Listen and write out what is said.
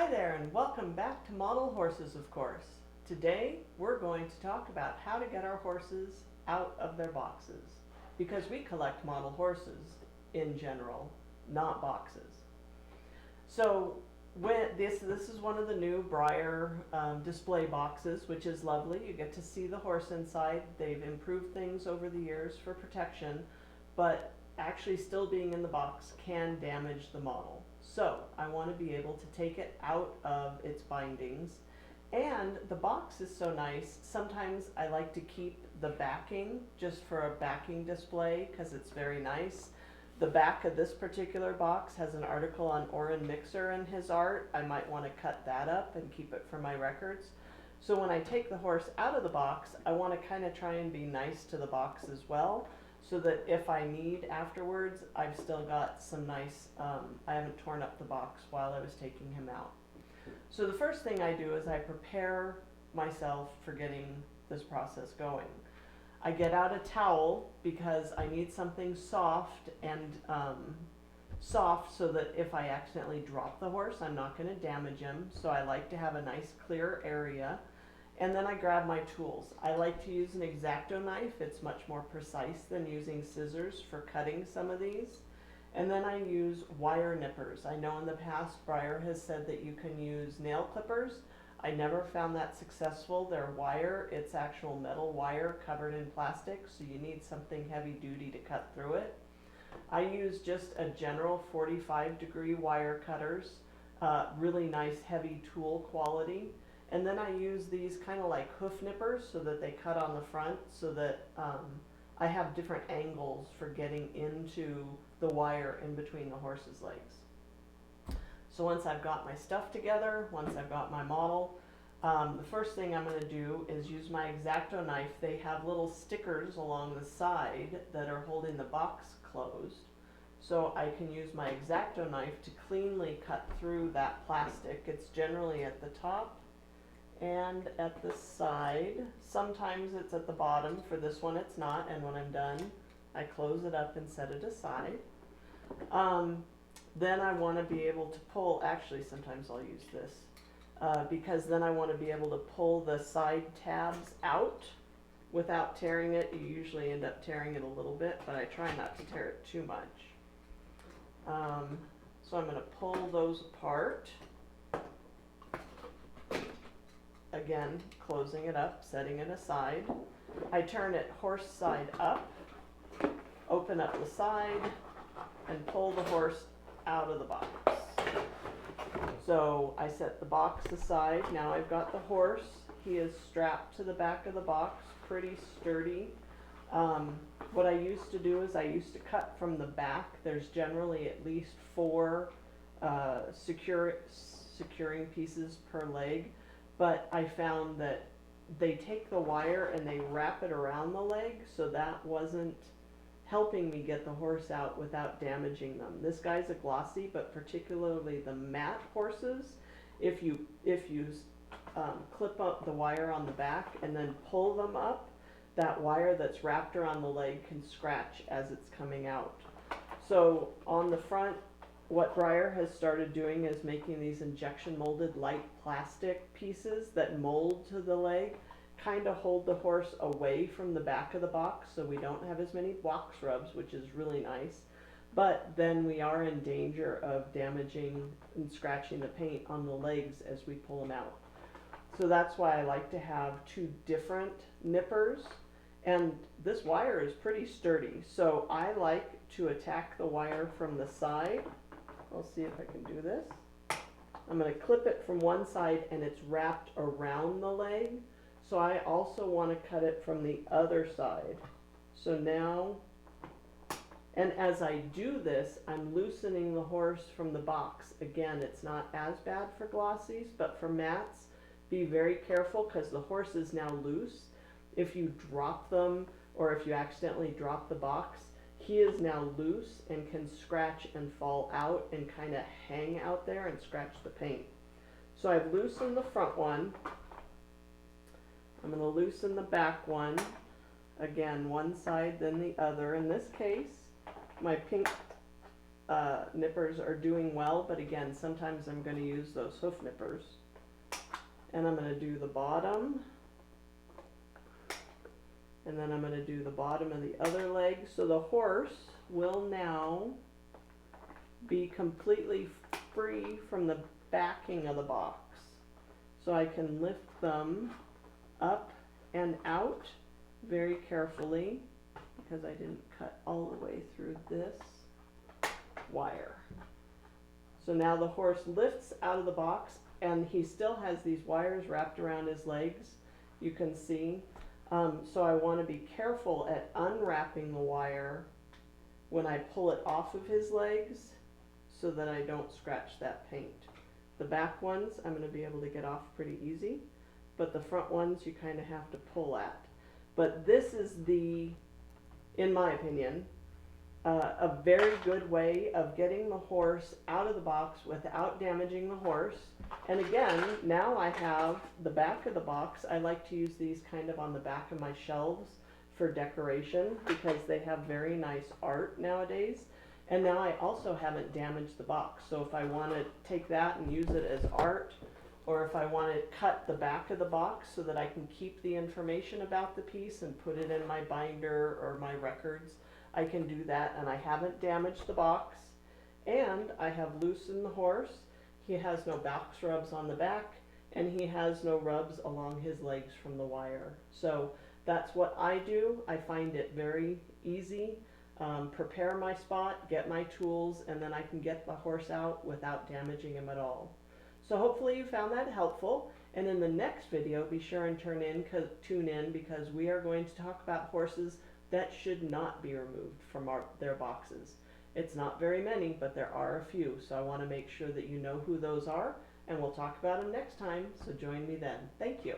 there, and welcome back to Model Horses, of course. Today we're going to talk about how to get our horses out of their boxes, because we collect model horses in general, not boxes. So this is one of the new Breyer display boxes, which is lovely. You get to see the horse inside. They've improved things over the years for protection, but actually still being in the box can damage the model. So I want to be able to take it out of its bindings. And the box is so nice, sometimes I like to keep the backing just for a backing display because it's very nice. The back of this particular box has an article on Orrin Mixer and his art. I might want to cut that up and keep it for my records. So when I take the horse out of the box, I want to kind of try and be nice to the box as well, so that if I need afterwards, I've still got some nice, I haven't torn up the box while I was taking him out. So the first thing I do is I prepare myself for getting this process going. I get out a towel because I need something soft and soft so that if I accidentally drop the horse, I'm not going to damage him. So I like to have a nice clear area. And then I grab my tools. I like to use an X-Acto knife. It's much more precise than using scissors for cutting some of these. And then I use wire nippers. I know in the past Breyer has said that you can use nail clippers. I never found that successful. They're wire. It's actual metal wire covered in plastic, so you need something heavy duty to cut through it. I use just a general 45-degree wire cutters, really nice heavy tool quality. And then I use these kind of like hoof nippers so that they cut on the front so that I have different angles for getting into the wire in between the horse's legs. So once I've got my stuff together, once I've got my model, the first thing I'm going to do is use my X-Acto knife. They have little stickers along the side that are holding the box closed. So I can use my X-Acto knife to cleanly cut through that plastic. It's generally at the top and at the side. Sometimes it's at the bottom. For this one it's not, and when I'm done I close it up and set it aside. Then I want to be able to pull, actually sometimes I'll use this, because then I want to be able to pull the side tabs out without tearing it. You usually end up tearing it a little bit, but I try not to tear it too much. So I'm going to pull those apart. Again, closing it up, setting it aside. I turn it horse side up, open up the side, and pull the horse out of the box. So I set the box aside. Now I've got the horse. He is strapped to the back of the box, pretty sturdy. What I used to do is I used to cut from the back. There's generally at least 4 securing pieces per leg. But I found that they take the wire and they wrap it around the leg, so that wasn't helping me get the horse out without damaging them. This guy's a glossy, but particularly the matte horses, if you clip up the wire on the back and then pull them up, that wire that's wrapped around the leg can scratch as it's coming out. So on the front, what Breyer has started doing is making these injection molded light plastic pieces that mold to the leg, kind of hold the horse away from the back of the box so we don't have as many box rubs, which is really nice. But then we are in danger of damaging and scratching the paint on the legs as we pull them out. So that's why I like to have 2 different nippers. And this wire is pretty sturdy, so I like to attack the wire from the side. I'll see if I can do this. I'm going to clip it from one side and it's wrapped around the leg. So I also want to cut it from the other side. So now, and as I do this, I'm loosening the horse from the box. Again, it's not as bad for glossies, but for mattes, be very careful because the horse is now loose. If you drop them or if you accidentally drop the box, he is now loose and can scratch and fall out and kind of hang out there and scratch the paint. So I've loosened the front one. I'm going to loosen the back one. Again, one side then the other. In this case, my pink nippers are doing well, but again, sometimes I'm going to use those hoof nippers. And I'm going to do the bottom, and then I'm going to do the bottom of the other leg. So the horse will now be completely free from the backing of the box. So I can lift them up and out very carefully, because I didn't cut all the way through this wire. So now the horse lifts out of the box, and he still has these wires wrapped around his legs, you can see. So I want to be careful at unwrapping the wire when I pull it off of his legs, so that I don't scratch that paint. The back ones I'm going to be able to get off pretty easy, but the front ones you kind of have to pull at. But this is the, in my opinion, a very good way of getting the horse out of the box without damaging the horse. And again, now I have the back of the box. I like to use these kind of on the back of my shelves for decoration, because they have very nice art nowadays. And now I also haven't damaged the box. So if I want to take that and use it as art, or if I want to cut the back of the box so that I can keep the information about the piece and put it in my binder or my records, I can do that, and I haven't damaged the box. And I have loosened the horse. He has no box rubs on the back, and he has no rubs along his legs from the wire. So that's what I do. I find it very easy. Prepare my spot, get my tools, and then I can get the horse out without damaging him at all. So hopefully you found that helpful. And in the next video, be sure and tune in, because we are going to talk about horses that should not be removed from their boxes. It's not very many, but there are a few. So I want to make sure that you know who those are, and we'll talk about them next time. So join me then. Thank you.